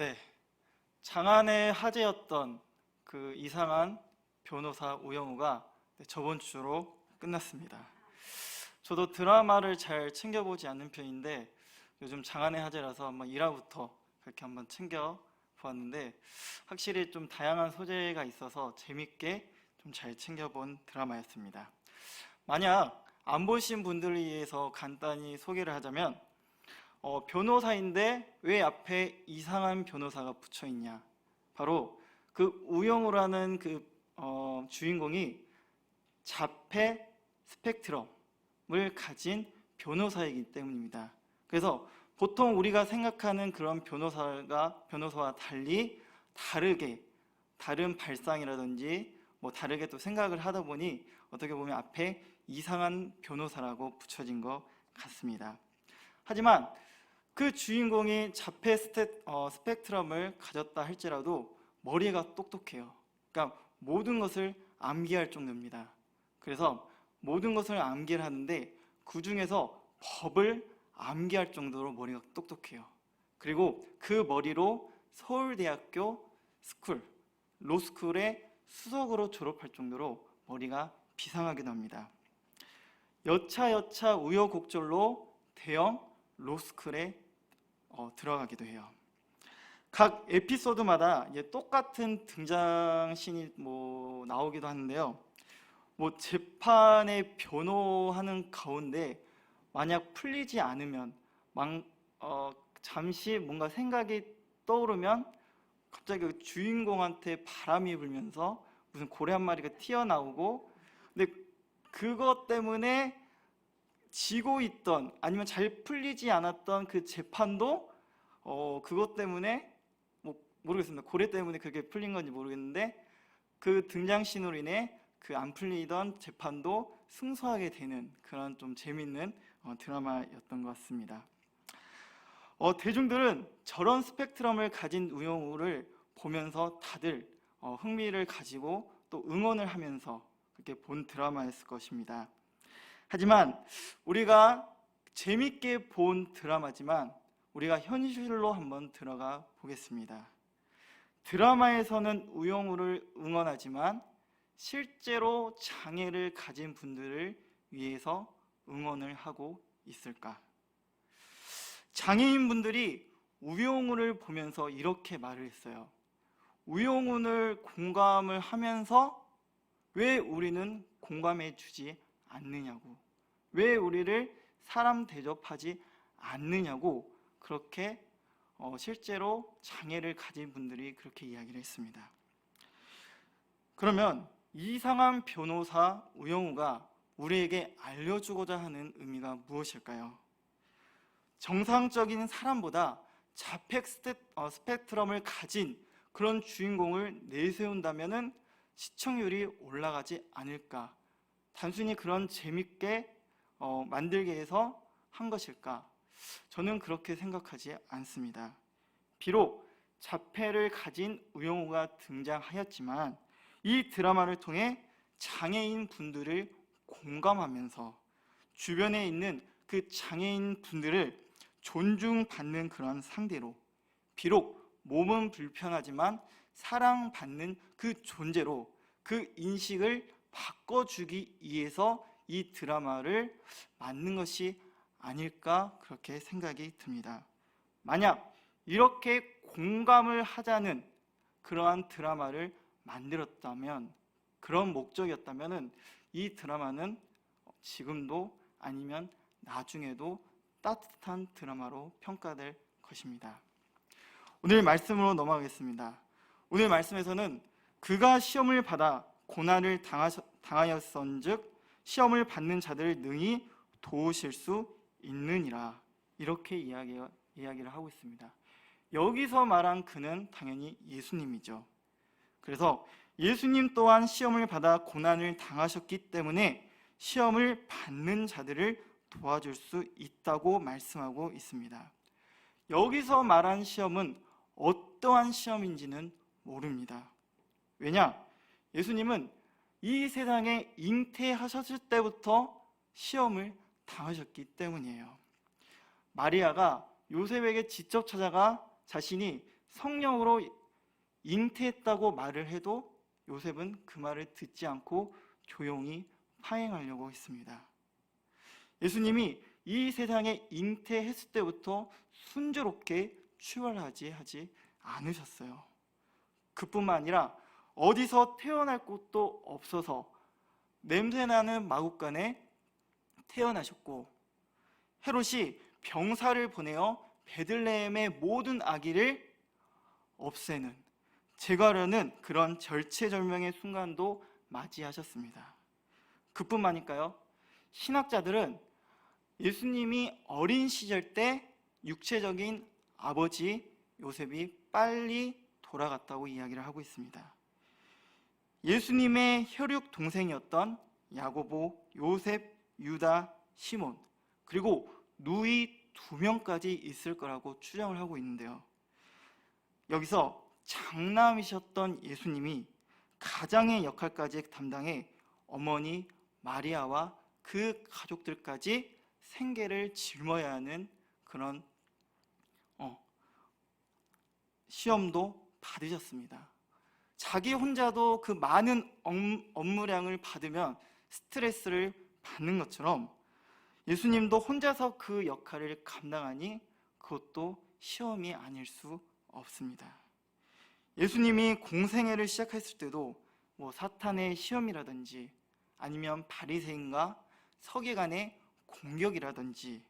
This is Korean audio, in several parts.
네, 장안의 화제였던 그 이상한 변호사 우영우가 저번 주로 끝났습니다. 저도 드라마를 잘 챙겨보지 않는 편인데 요즘 장안의 화제라서 한번 1화부터 그렇게 한번 챙겨보았는데 확실히 좀 다양한 소재가 있어서 재밌게 좀 잘 챙겨본 드라마였습니다. 만약 안 보신 분들을 위해서 간단히 소개를 하자면 변호사인데 왜 앞에 이상한 변호사가 붙여 있냐? 바로 그 우영우라는 주인공이 자폐 스펙트럼을 가진 변호사이기 때문입니다. 그래서 보통 우리가 생각하는 그런 변호사와 달리 다른 발상이라든지 다르게 또 생각을 하다 보니 어떻게 보면 앞에 이상한 변호사라고 붙여진 것 같습니다. 하지만 그 주인공이 자폐 스펙트럼을 가졌다 할지라도 머리가 똑똑해요. 그러니까 모든 것을 암기할 정도입니다. 그래서 모든 것을 암기를 하는데 그 중에서 법을 암기할 정도로 머리가 똑똑해요. 그리고 그 머리로 서울대학교 로스쿨에 수석으로 졸업할 정도로 머리가 비상하기도 합니다. 여차여차 우여곡절로 대형 로스쿨에 들어가기도 해요. 각 에피소드마다 똑같은 등장신이 나오기도 하는데요. 재판에 변호하는 가운데 만약 풀리지 않으면 잠시 뭔가 생각이 떠오르면 갑자기 그 주인공한테 바람이 불면서 무슨 고래 한 마리가 튀어나오고, 근데 그것 때문에 지고 있던 아니면 잘 풀리지 않았던 그 재판도 그것 때문에 모르겠습니다. 고래 때문에 그게 풀린 건지 모르겠는데 그 등장신으로 인해 그 안 풀리던 재판도 승소하게 되는 그런 좀 재밌는 드라마였던 것 같습니다. 대중들은 저런 스펙트럼을 가진 우영우를 보면서 다들 흥미를 가지고 또 응원을 하면서 그렇게 본 드라마였을 것입니다. 하지만 우리가 재밌게 본 드라마지만 우리가 현실로 한번 들어가 보겠습니다. 드라마에서는 우영우를 응원하지만 실제로 장애를 가진 분들을 위해서 응원을 하고 있을까? 장애인분들이 우영우를 보면서 이렇게 말을 했어요. 우영우를 공감을 하면서 왜 우리는 공감해 주지 않느냐고, 왜 우리를 사람 대접하지 않느냐고 그렇게 실제로 장애를 가진 분들이 그렇게 이야기를 했습니다. 그러면 이상한 변호사 우영우가 우리에게 알려주고자 하는 의미가 무엇일까요? 정상적인 사람보다 자폐 스펙트럼을 가진 그런 주인공을 내세운다면 시청률이 올라가지 않을까? 단순히 그런 재밌게 만들기 위해서 한 것일까? 저는 그렇게 생각하지 않습니다. 비록 자폐를 가진 우영우가 등장하였지만 이 드라마를 통해 장애인 분들을 공감하면서 주변에 있는 그 장애인 분들을 존중받는 그런 상대로, 비록 몸은 불편하지만 사랑받는 그 존재로 그 인식을 바꿔주기 위해서 이 드라마를 만든 것이 아닐까 그렇게 생각이 듭니다. 만약 이렇게 공감을 하자는 그러한 드라마를 만들었다면, 그런 목적이었다면 이 드라마는 지금도 아니면 나중에도 따뜻한 드라마로 평가될 것입니다. 오늘 말씀으로 넘어가겠습니다. 오늘 말씀에서는 그가 시험을 받아 고난을 당하였은즉 시험을 받는 자들을 능히 도우실 수 있느니라, 이렇게 이야기를 하고 있습니다. 여기서 말한 그는 당연히 예수님이죠. 그래서 예수님 또한 시험을 받아 고난을 당하셨기 때문에 시험을 받는 자들을 도와줄 수 있다고 말씀하고 있습니다. 여기서 말한 시험은 어떠한 시험인지는 모릅니다. 왜냐? 예수님은 이 세상에 잉태하셨을 때부터 시험을 당하셨기 때문이에요. 마리아가 요셉에게 직접 찾아가 자신이 성령으로 잉태했다고 말을 해도 요셉은 그 말을 듣지 않고 조용히 파행하려고 했습니다. 예수님이 이 세상에 잉태했을 때부터 순조롭게 출발하지 않으셨어요. 그뿐만 아니라 어디서 태어날 곳도 없어서 냄새나는 마국간에 태어나셨고, 헤롯이 병사를 보내어 베들레헴의 모든 아기를 없애는, 제거하려는 그런 절체절명의 순간도 맞이하셨습니다. 그뿐만일까요? 신학자들은 예수님이 어린 시절 때 육체적인 아버지 요셉이 빨리 돌아갔다고 이야기를 하고 있습니다. 예수님의 혈육 동생이었던 야고보, 요셉, 유다, 시몬, 그리고 누이 2명까지 있을 거라고 추정을 하고 있는데요. 여기서 장남이셨던 예수님이 가장의 역할까지 담당해 어머니 마리아와 그 가족들까지 생계를 짊어야 하는 그런 시험도 받으셨습니다. 자기 혼자도 그 많은 업무량을 받으면 스트레스를 받는 것처럼 예수님도 혼자서 그 역할을 감당하니 그것도 시험이 아닐 수 없습니다. 예수님이 공생애를 시작했을 때도 사탄의 시험이라든지 아니면 바리새인과 서기관의 공격이라든지,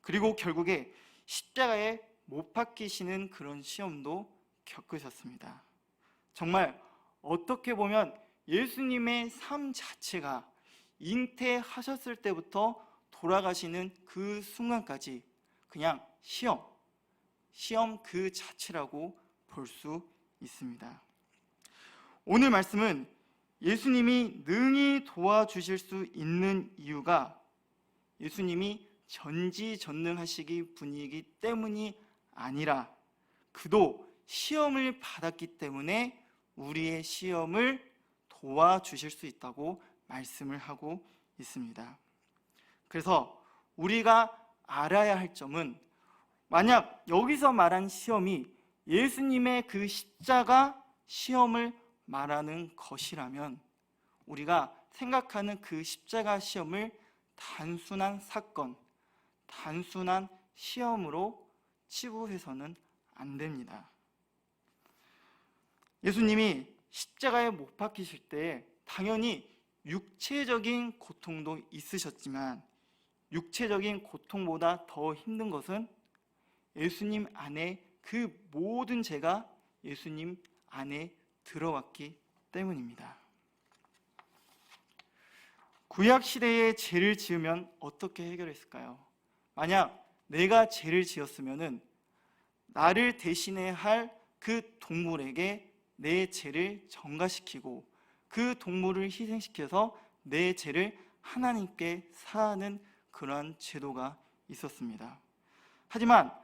그리고 결국에 십자가에 못 박히시는 그런 시험도 겪으셨습니다. 정말 어떻게 보면 예수님의 삶 자체가 잉태하셨을 때부터 돌아가시는 그 순간까지 그냥 시험 그 자체라고 볼 수 있습니다. 오늘 말씀은 예수님이 능히 도와주실 수 있는 이유가 예수님이 전지전능하시기 분이기 때문이 아니라 그도 시험을 받았기 때문에 우리의 시험을 도와주실 수 있다고 말씀을 하고 있습니다. 그래서 우리가 알아야 할 점은, 만약 여기서 말한 시험이 예수님의 그 십자가 시험을 말하는 것이라면 우리가 생각하는 그 십자가 시험을 단순한 사건, 단순한 시험으로 치부해서는 안 됩니다. 예수님이 십자가에 못 박히실 때 당연히 육체적인 고통도 있으셨지만 육체적인 고통보다 더 힘든 것은 예수님 안에 그 모든 죄가 예수님 안에 들어왔기 때문입니다. 구약 시대에 죄를 지으면 어떻게 해결했을까요? 만약 내가 죄를 지었으면은 나를 대신해야 할 그 동물에게 내 죄를 전가시키고 그 동물을 희생시켜서 내 죄를 하나님께 사하는 그러한 제도가 있었습니다. 하지만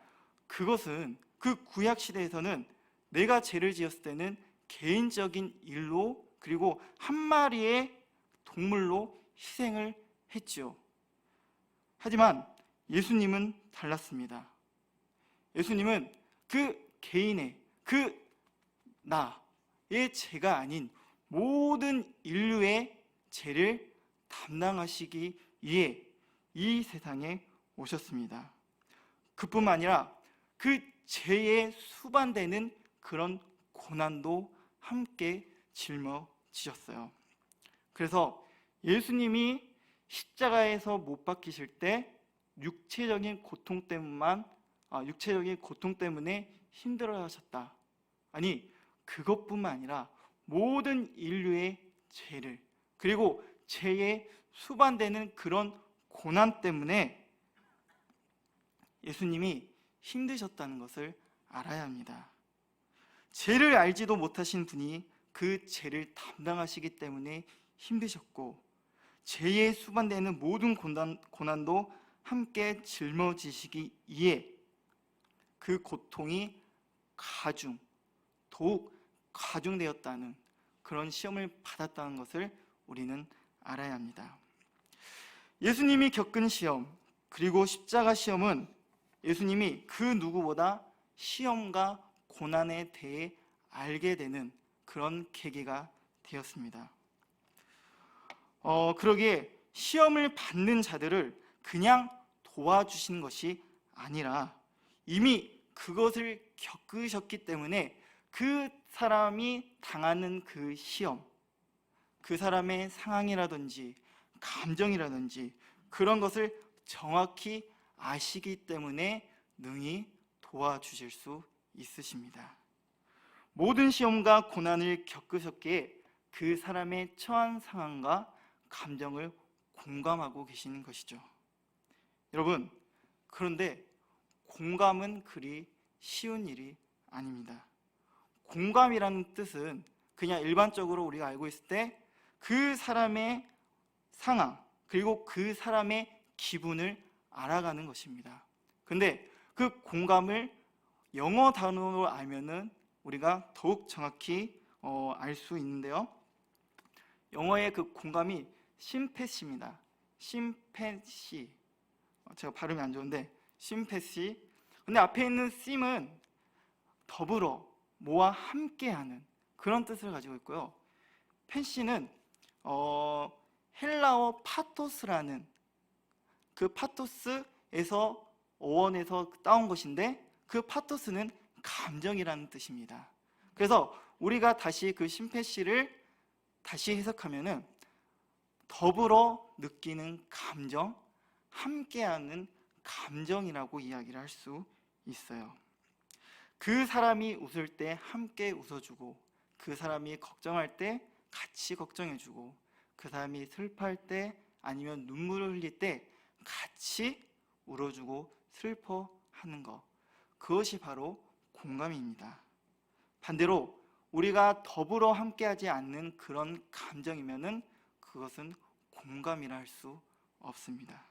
그것은 그 구약 시대에서는 내가 죄를 지었을 때는 개인적인 일로, 그리고 한 마리의 동물로 희생을 했죠. 하지만 예수님은 달랐습니다. 예수님은 그 개인의, 그 나의 죄가 아닌 모든 인류의 죄를 담당하시기 위해 이 세상에 오셨습니다. 그뿐만 아니라 그 죄에 수반되는 그런 고난도 함께 짊어지셨어요. 그래서 예수님이 십자가에서 못 박히실 때 육체적인 고통 때문에 힘들어하셨다. 아니, 그것뿐만 아니라 모든 인류의 죄를, 그리고 죄에 수반되는 그런 고난 때문에 예수님이 힘드셨다는 것을 알아야 합니다. 죄를 알지도 못하신 분이 그 죄를 담당하시기 때문에 힘드셨고, 죄에 수반되는 모든 고난도 함께 짊어지시기 위해 그 고통이 더욱 가중되었다는 그런 시험을 받았다는 것을 우리는 알아야 합니다. 예수님이 겪은 시험, 그리고 십자가 시험은 예수님이 그 누구보다 시험과 고난에 대해 알게 되는 그런 계기가 되었습니다. 그러기에 시험을 받는 자들을 그냥 도와주시는 것이 아니라 이미 그것을 겪으셨기 때문에 그 사람이 당하는 그 시험, 그 사람의 상황이라든지 감정이라든지 그런 것을 정확히 아시기 때문에 능히 도와주실 수 있으십니다. 모든 시험과 고난을 겪으셨기에 그 사람의 처한 상황과 감정을 공감하고 계시는 것이죠. 여러분, 그런데 공감은 그리 쉬운 일이 아닙니다. 공감이라는 뜻은 그냥 일반적으로 우리가 알고 있을 때 그 사람의 상황 그리고 그 사람의 기분을 알아가는 것입니다. 근데 그 공감을 영어 단어로 알면은 우리가 더욱 정확히 알 수 있는데요. 영어의 그 공감이 심패시입니다. 심패시. 제가 발음이 안 좋은데 심패시. 근데 앞에 있는 심은 더불어, 뭐와 함께하는 그런 뜻을 가지고 있고요. 패시는 헬라어 파토스라는 그 파토스에서 어원에서 따온 것인데 그 파토스는 감정이라는 뜻입니다. 그래서 우리가 다시 그 심패시를 다시 해석하면은 더불어 느끼는 감정, 함께하는 감정이라고 이야기를 할 수 있어요. 그 사람이 웃을 때 함께 웃어주고, 그 사람이 걱정할 때 같이 걱정해주고, 그 사람이 슬퍼할 때 아니면 눈물을 흘릴 때 같이 울어주고 슬퍼하는 것, 그것이 바로 공감입니다. 반대로 우리가 더불어 함께하지 않는 그런 감정이면은 그것은 공감이라 할 수 없습니다.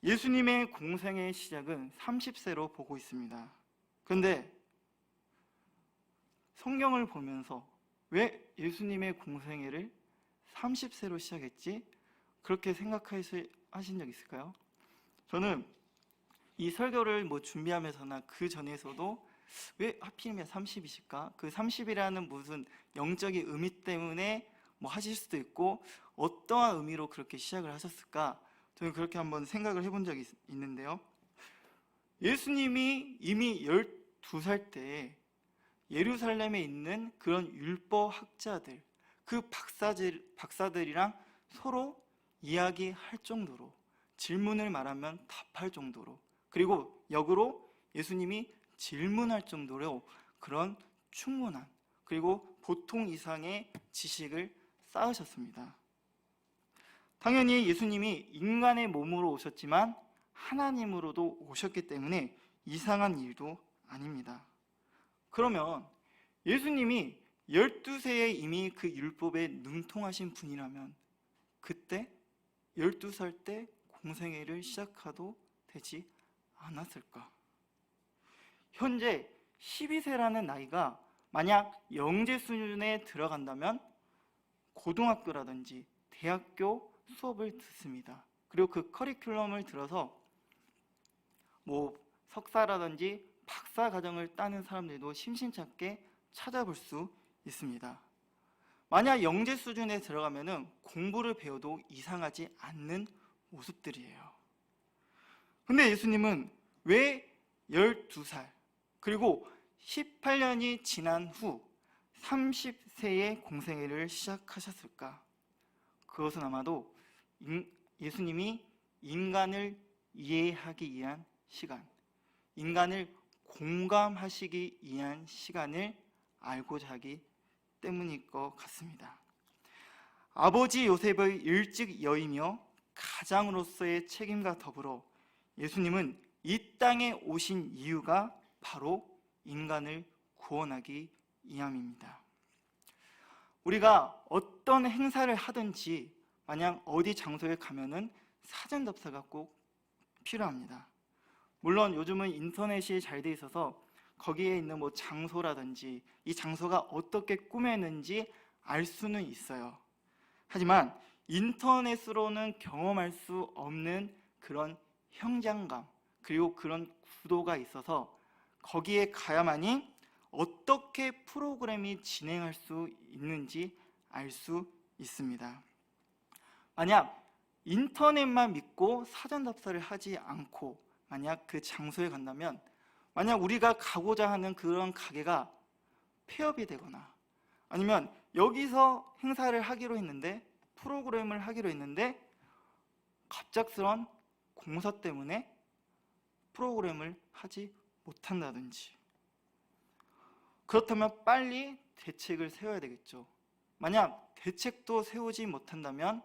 예수님의 공생의 시작은 30세로 보고 있습니다. 그런데 성경을 보면서 왜 예수님의 공생애를 30세로 시작했지? 그렇게 생각하신 적 있을까요? 저는 이 설교를 준비하면서나 그 전에서도 왜 하필이면 30이실까? 그 30이라는 무슨 영적인 의미 때문에 하실 수도 있고 어떠한 의미로 그렇게 시작을 하셨을까? 저는 그렇게 한번 생각을 해본 적이 있는데요. 예수님이 이미 12살 때 예루살렘에 있는 그런 율법학자들, 그 박사들이랑 서로 이야기할 정도로, 질문을 말하면 답할 정도로, 그리고 역으로 예수님이 질문할 정도로 그런 충분한 그리고 보통 이상의 지식을 쌓으셨습니다. 당연히 예수님이 인간의 몸으로 오셨지만 하나님으로도 오셨기 때문에 이상한 일도 아닙니다. 그러면 예수님이 12세에 이미 그 율법에 능통하신 분이라면 그때 12살 때 공생애를 시작해도 되지 않았을까? 현재 12세라는 나이가 만약 영재 수준에 들어간다면 고등학교라든지 대학교 수업을 듣습니다. 그리고 그 커리큘럼을 들어서 석사라든지 박사 과정을 따는 사람들도 심심찮게 찾아볼 수 있습니다. 만약 영재 수준에 들어가면은 공부를 배워도 이상하지 않는 모습들이에요. 근데 예수님은 왜 12살 그리고 18년이 지난 후 30세의 공생애를 시작하셨을까? 그것은 아마도 예수님이 인간을 이해하기 위한 시간, 인간을 공감하시기 위한 시간을 알고자 하기 때문일 것 같습니다. 아버지 요셉의 일찍 여이며 가장으로서의 책임과 더불어 예수님은 이 땅에 오신 이유가 바로 인간을 구원하기 위함입니다. 우리가 어떤 행사를 하든지 만약 어디 장소에 가면은 사전 답사가 꼭 필요합니다. 물론 요즘은 인터넷이 잘 돼 있어서 거기에 있는 장소라든지 이 장소가 어떻게 꾸몄는지 알 수는 있어요. 하지만 인터넷으로는 경험할 수 없는 그런 현장감 그리고 그런 구도가 있어서 거기에 가야만이 어떻게 프로그램이 진행할 수 있는지 알 수 있습니다. 만약 인터넷만 믿고 사전 답사를 하지 않고 만약 그 장소에 간다면, 만약 우리가 가고자 하는 그런 가게가 폐업이 되거나 아니면 여기서 행사를 하기로 했는데, 프로그램을 하기로 했는데 갑작스런 공사 때문에 프로그램을 하지 못한다든지, 그렇다면 빨리 대책을 세워야 되겠죠. 만약 대책도 세우지 못한다면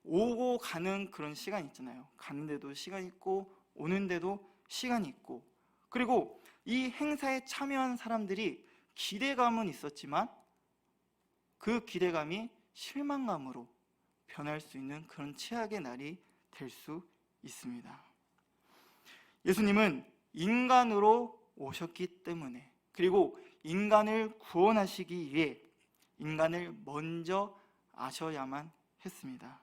오고 가는 그런 시간이 있잖아요. 가는데도 시간이 있고 오는데도 시간이 있고, 그리고 이 행사에 참여한 사람들이 기대감은 있었지만 그 기대감이 실망감으로 변할 수 있는 그런 최악의 날이 될 수 있습니다. 예수님은 인간으로 오셨기 때문에, 그리고 인간을 구원하시기 위해 인간을 먼저 아셔야만 했습니다.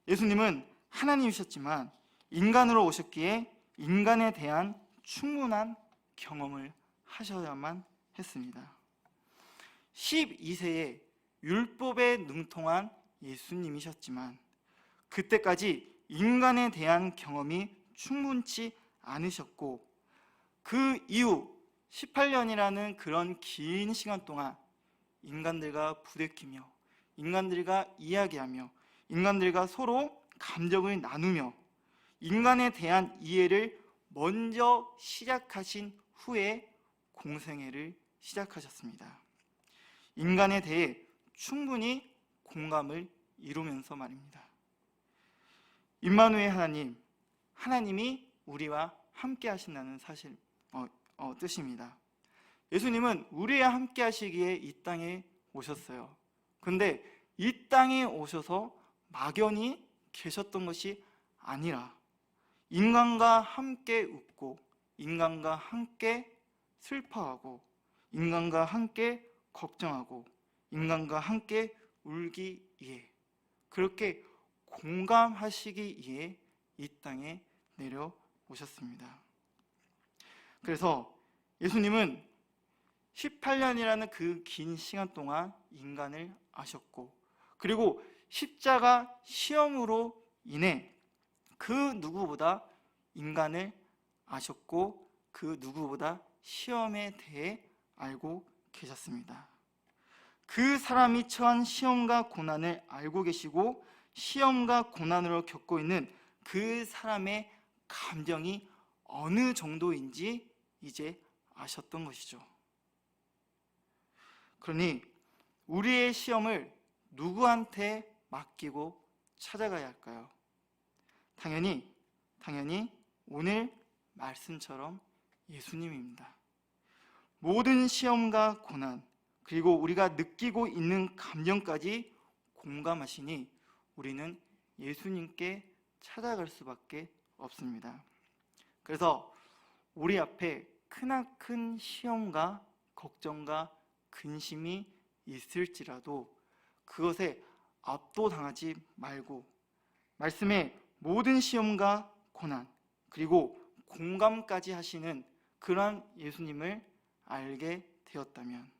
예수님은 하나님이셨지만 인간으로 오셨기에 인간에 대한 충분한 경험을 하셔야만 했습니다. 12세에 율법에 능통한 예수님이셨지만 그때까지 인간에 대한 경험이 충분치 않으셨고, 그 이후 18년이라는 그런 긴 시간 동안 인간들과 부대끼며 인간들과 이야기하며 인간들과 서로 감정을 나누며 인간에 대한 이해를 먼저 시작하신 후에 공생애를 시작하셨습니다. 인간에 대해 충분히 공감을 이루면서 말입니다. 임마누엘 하나님, 하나님이 우리와 함께 하신다는 사실, 뜻입니다. 예수님은 우리와 함께 하시기에 이 땅에 오셨어요. 근데 이 땅에 오셔서 막연히 계셨던 것이 아니라 인간과 함께 웃고 인간과 함께 슬퍼하고 인간과 함께 걱정하고 인간과 함께 울기 위해, 그렇게 공감하시기 위해 이 땅에 내려오셨습니다. 그래서 예수님은 18년이라는 그 긴 시간 동안 인간을 아셨고, 그리고 십자가 시험으로 인해 그 누구보다 인간을 아셨고 그 누구보다 시험에 대해 알고 계셨습니다. 그 사람이 처한 시험과 고난을 알고 계시고 시험과 고난으로 겪고 있는 그 사람의 감정이 어느 정도인지 이제 아셨던 것이죠. 그러니 우리의 시험을 누구한테 맡기고 찾아가야 할까요? 당연히 오늘 말씀처럼 예수님입니다. 모든 시험과 고난, 그리고 우리가 느끼고 있는 감정까지 공감하시니 우리는 예수님께 찾아갈 수밖에 없습니다. 그래서 우리 앞에 크나큰 시험과 걱정과 근심이 있을지라도 그것에 압도당하지 말고 말씀에 모든 시험과 고난 그리고 공감까지 하시는 그러한 예수님을 알게 되었다면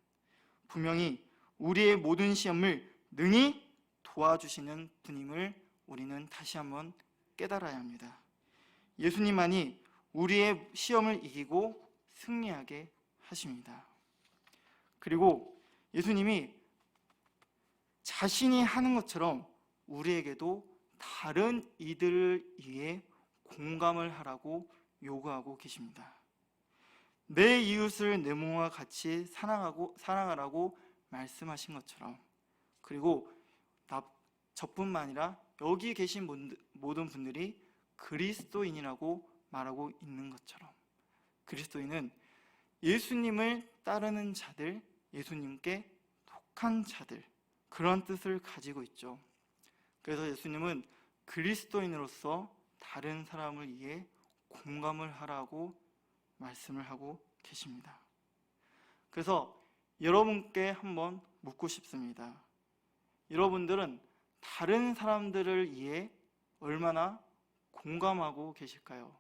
분명히 우리의 모든 시험을 능히 도와주시는 분임을 우리는 다시 한번 깨달아야 합니다. 예수님만이 우리의 시험을 이기고 승리하게 하십니다. 그리고 예수님이 자신이 하는 것처럼 우리에게도 다른 이들을 위해 공감을 하라고 요구하고 계십니다. 내 이웃을 내 몸과 같이 사랑하라고 말씀하신 것처럼, 그리고 저뿐만 아니라 여기 계신 모든 분들이 그리스도인이라고 말하고 있는 것처럼 그리스도인은 예수님을 따르는 자들, 예수님께 속한 자들, 그런 뜻을 가지고 있죠. 그래서 예수님은 그리스도인으로서 다른 사람을 위해 공감을 하라고 말씀을 하고 계십니다. 그래서 여러분께 한번 묻고 싶습니다. 여러분들은 다른 사람들을 위해 얼마나 공감하고 계실까요?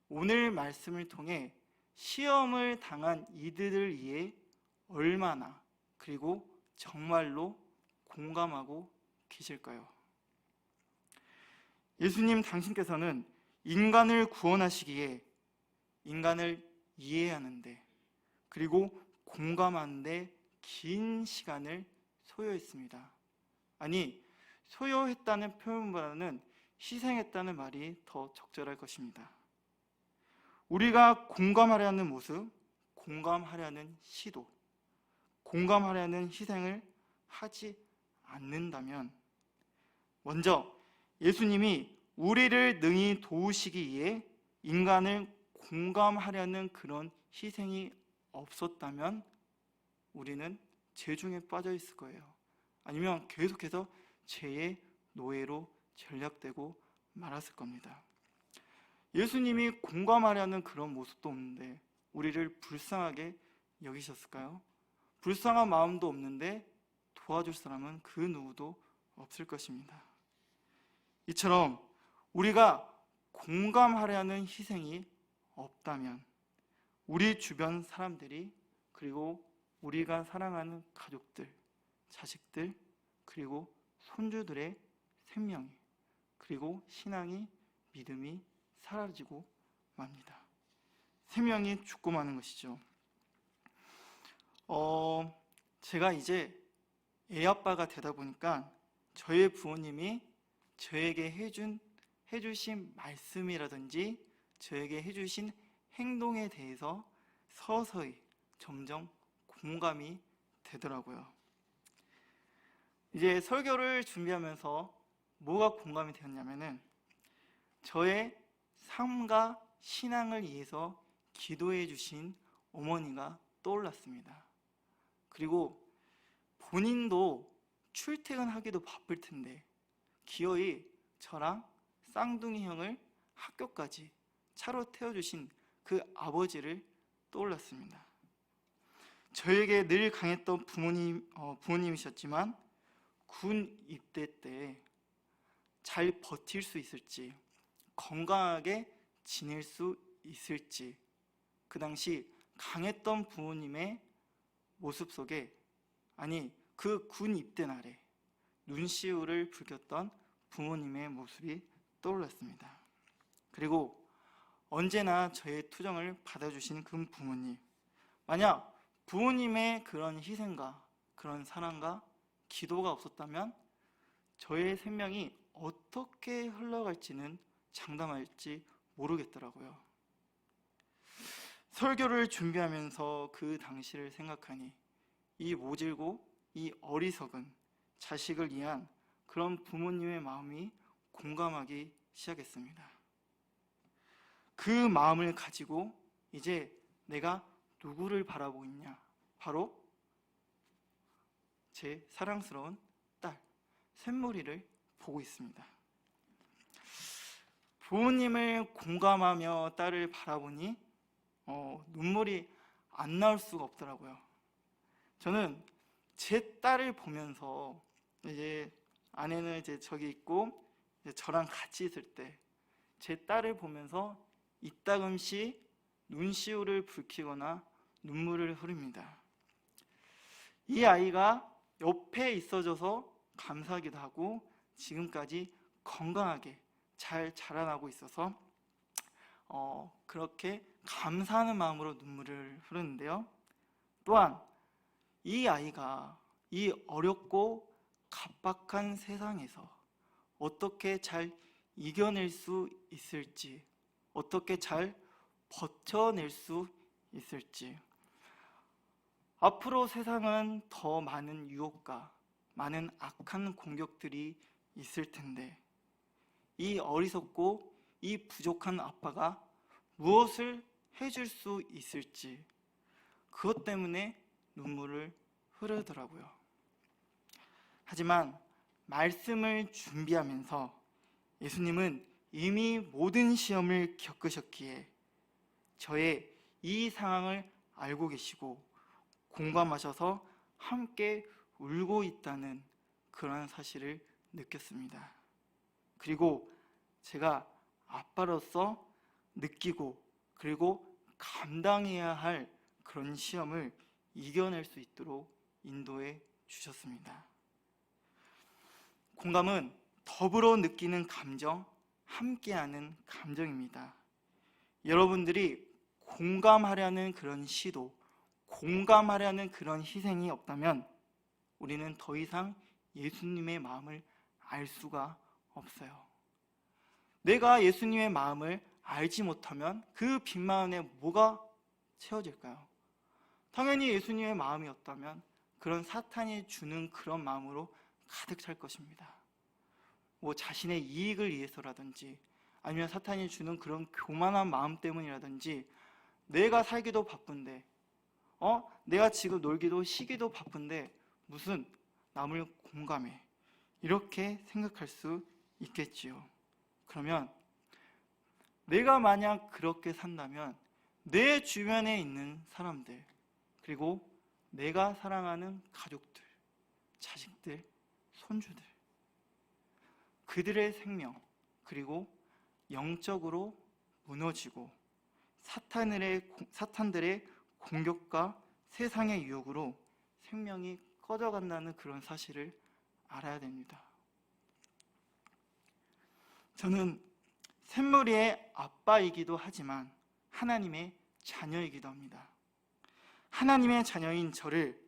오늘 말씀을 통해 시험을 당한 이들을 위해 얼마나 그리고 정말로 공감하고 계실까요? 예수님 당신께서는 인간을 구원하시기에 인간을 이해하는데 그리고 공감하는데 긴 시간을 소요했습니다. 아니, 소요했다는 표현보다는 희생했다는 말이 더 적절할 것입니다. 우리가 공감하려는 모습, 공감하려는 시도, 공감하려는 희생을 하지 않는다면 먼저 예수님이 우리를 능히 도우시기 위해 인간을 공감하려는 그런 희생이 없었다면 우리는 죄 중에 빠져 있을 거예요. 아니면 계속해서 죄의 노예로 전락되고 말았을 겁니다. 예수님이 공감하려는 그런 모습도 없는데 우리를 불쌍하게 여기셨을까요? 불쌍한 마음도 없는데 도와줄 사람은 그 누구도 없을 것입니다. 이처럼 우리가 공감하려는 희생이 없다면 우리 주변 사람들이 그리고 우리가 사랑하는 가족들, 자식들, 그리고 손주들의 생명이 그리고 신앙이 믿음이 사라지고 맙니다. 생명이 죽고 마는 것이죠. 제가 이제 애아빠가 되다 보니까 저희 부모님이 저에게 해주신 말씀이라든지 저에게 해주신 행동에 대해서 서서히 점점 공감이 되더라고요. 이제 설교를 준비하면서 뭐가 공감이 되었냐면은 저의 삶과 신앙을 위해서 기도해 주신 어머니가 떠올랐습니다. 그리고 본인도 출퇴근하기도 바쁠 텐데 기어이 저랑 쌍둥이 형을 학교까지 차로 태워주신 그 아버지를 떠올랐습니다. 저에게 늘 강했던 부모님이셨지만 군 입대 때 잘 버틸 수 있을지 건강하게 지낼 수 있을지 그 당시 강했던 부모님의 모습 속에 그 군 입대 날에 눈시울을 붉혔던 부모님의 모습이 떠올랐습니다. 그리고 언제나 저의 투정을 받아주신 그 부모님, 만약 부모님의 그런 희생과 그런 사랑과 기도가 없었다면 저의 생명이 어떻게 흘러갈지는 장담할지 모르겠더라고요. 설교를 준비하면서 그 당시를 생각하니 이 모질고 이 어리석은 자식을 위한 그런 부모님의 마음이 공감하기 시작했습니다. 그 마음을 가지고 이제 내가 누구를 바라보고 있냐? 바로 제 사랑스러운 딸 샘물이를 보고 있습니다. 부모님을 공감하며 딸을 바라보니 눈물이 안 나올 수가 없더라고요. 저는 제 딸을 보면서 이제 아내는 이제 저기 있고 이제 저랑 같이 있을 때 제 딸을 보면서 이따금씩 눈시울을 붉히거나 눈물을 흐릅니다. 이 아이가 옆에 있어줘서 감사하기도 하고 지금까지 건강하게 잘 자라나고 있어서 그렇게 감사하는 마음으로 눈물을 흐르는데요. 또한 이 아이가 이 어렵고 각박한 세상에서 어떻게 잘 이겨낼 수 있을지, 어떻게 잘 버텨낼 수 있을지, 앞으로 세상은 더 많은 유혹과 많은 악한 공격들이 있을 텐데 이 어리석고 이 부족한 아빠가 무엇을 해줄 수 있을지 그것 때문에 눈물을 흐르더라고요. 하지만 말씀을 준비하면서 예수님은 이미 모든 시험을 겪으셨기에 저의 이 상황을 알고 계시고 공감하셔서 함께 울고 있다는 그런 사실을 느꼈습니다. 그리고 제가 아빠로서 느끼고 그리고 감당해야 할 그런 시험을 이겨낼 수 있도록 인도해 주셨습니다. 공감은 더불어 느끼는 감정, 함께하는 감정입니다. 여러분들이 공감하려는 그런 시도, 공감하려는 그런 희생이 없다면 우리는 더 이상 예수님의 마음을 알 수가 없어요. 내가 예수님의 마음을 알지 못하면 그 빈마음에 뭐가 채워질까요? 당연히 예수님의 마음이었다면 그런 사탄이 주는 그런 마음으로 가득 찰 것입니다. 뭐 자신의 이익을 위해서라든지 아니면 사탄이 주는 그런 교만한 마음 때문이라든지 내가 살기도 바쁜데 내가 지금 놀기도 쉬기도 바쁜데 무슨 남을 공감해, 이렇게 생각할 수 있겠지요. 그러면 내가 만약 그렇게 산다면 내 주변에 있는 사람들, 그리고 내가 사랑하는 가족들, 자식들, 손주들, 그들의 생명, 그리고 영적으로 무너지고 사탄들의 공격과 세상의 유혹으로 생명이 꺼져간다는 그런 사실을 알아야 됩니다. 저는 샘물이의 아빠이기도 하지만 하나님의 자녀이기도 합니다. 하나님의 자녀인 저를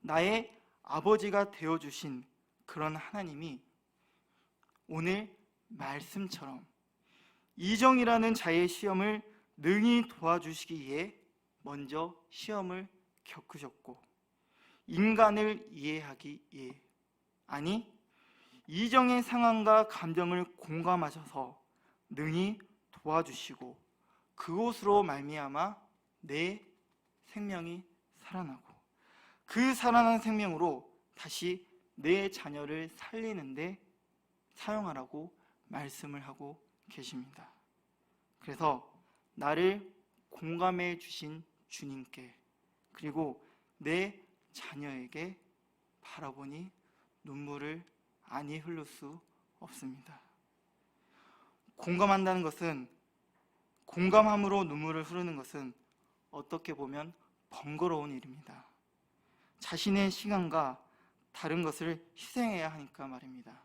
나의 아버지가 되어주신 그런 하나님이 오늘 말씀처럼 이정이라는 자의 시험을 능히 도와주시기 위해 먼저 시험을 겪으셨고 인간을 이해하기 위해, 아니 이정의 상황과 감정을 공감하셔서 능히 도와주시고 그곳으로 말미암아 내 생명이 살아나고 그 살아난 생명으로 다시 내 자녀를 살리는데 사용하라고 말씀을 하고 계십니다. 그래서 나를 공감해 주신 주님께, 그리고 내 자녀에게 바라보니 눈물을 아니 흘릴 수 없습니다. 공감한다는 것은, 공감함으로 눈물을 흐르는 것은 어떻게 보면 번거로운 일입니다. 자신의 시간과 다른 것을 희생해야 하니까 말입니다.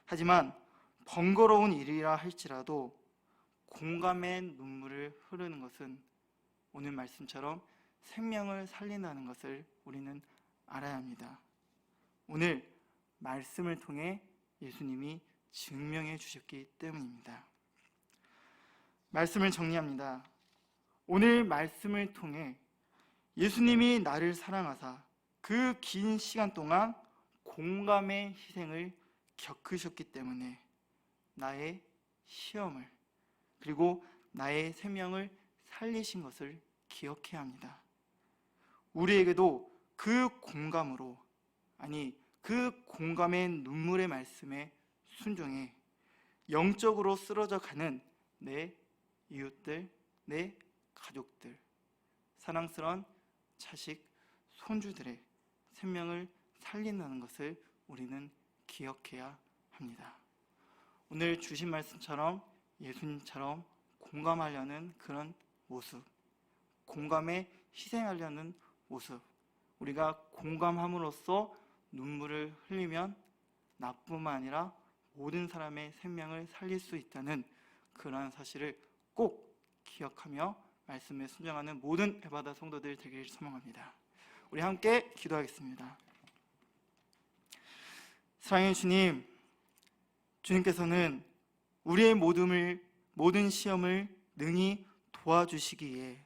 하지만 번거로운 일이라 할지라도 공감의 눈물을 흐르는 것은 오늘 말씀처럼 생명을 살린다는 것을 우리는 알아야 합니다. 오늘 말씀을 통해 예수님이 증명해 주셨기 때문입니다. 말씀을 정리합니다. 오늘 말씀을 통해 예수님이 나를 사랑하사 그 긴 시간 동안 공감의 희생을 겪으셨기 때문에 나의 시험을, 그리고 나의 생명을 살리신 것을 기억해야 합니다. 우리에게도 그 공감으로, 아니 그 공감의 눈물의 말씀에 순종해 영적으로 쓰러져 가는 내 이웃들, 내 가족들, 사랑스러운 자식, 손주들의 생명을 살린다는 것을 우리는 기억해야 합니다. 오늘 주신 말씀처럼 예수님처럼 공감하려는 그런 모습, 공감에 희생하려는 모습, 우리가 공감함으로써 눈물을 흘리면 나뿐만 아니라 모든 사람의 생명을 살릴 수 있다는 그러한 사실을 꼭 기억하며 말씀에 순종하는 모든 에바다 성도들 되기를 소망합니다. 우리 함께 기도하겠습니다. 사랑의 주님, 주님께서는 우리의 모든 시험을 능히 도와주시기 위해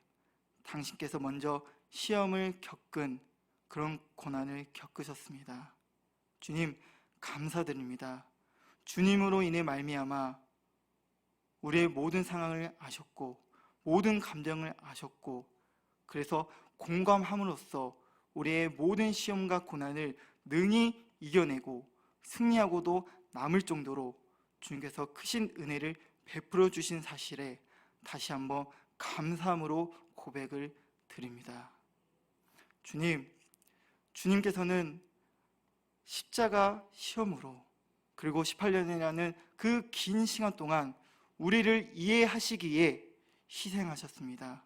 당신께서 먼저 시험을 겪은 그런 고난을 겪으셨습니다. 주님, 감사드립니다. 주님으로 인해 말미암아 우리의 모든 상황을 아셨고 모든 감정을 아셨고, 그래서 공감함으로써 우리의 모든 시험과 고난을 능히 이겨내고 승리하고도 남을 정도로 주님께서 크신 은혜를 베풀어 주신 사실에 다시 한번 감사함으로 고백을 드립니다. 주님, 주님께서는 십자가 시험으로, 그리고 18년이라는 그 긴 시간 동안 우리를 이해하시기에 희생하셨습니다.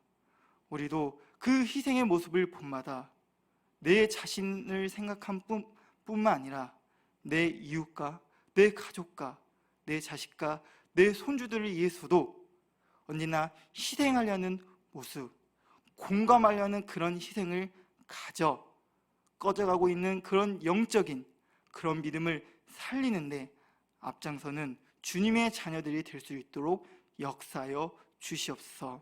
우리도 그 희생의 모습을 본마다 내 자신을 생각한 뿐만 아니라 내 이웃과 내 가족과 내 자식과 내 손주들을 위해서도 언제나 희생하려는 모습, 공감하려는 그런 희생을 가져 꺼져가고 있는 그런 영적인 그런 믿음을 살리는데 앞장서는 주님의 자녀들이 될 수 있도록 역사하여 주시옵소서.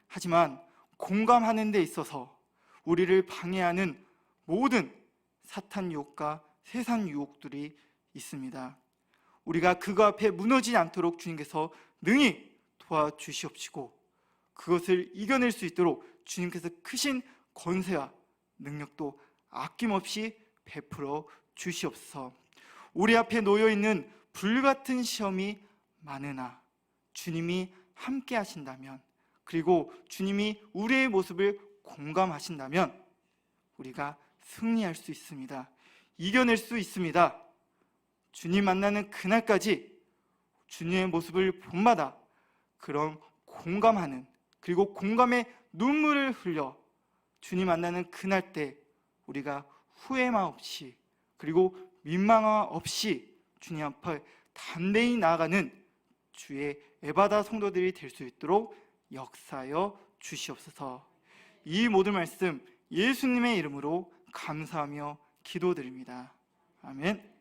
하지만 공감하는 데 있어서 우리를 방해하는 모든 사탄 유혹과 세상 유혹들이 있습니다. 우리가 그거 앞에 무너지지 않도록 주님께서 능히 도와주시옵시고 그것을 이겨낼 수 있도록 주님께서 크신 권세와 능력도 아낌없이 베풀어 주시옵소서. 우리 앞에 놓여있는 불같은 시험이 많으나 주님이 함께 하신다면, 그리고 주님이 우리의 모습을 공감하신다면 우리가 승리할 수 있습니다. 이겨낼 수 있습니다. 주님 만나는 그날까지 주님의 모습을 본마다 그런 공감하는, 그리고 공감의 눈물을 흘려 주님 만나는 그날 때 우리가 후회만 없이, 그리고 민망함 없이 주님 앞에 담대히 나아가는 주의 에바다 성도들이 될 수 있도록 역사하여 주시옵소서. 이 모든 말씀 예수님의 이름으로 감사하며 기도드립니다. 아멘.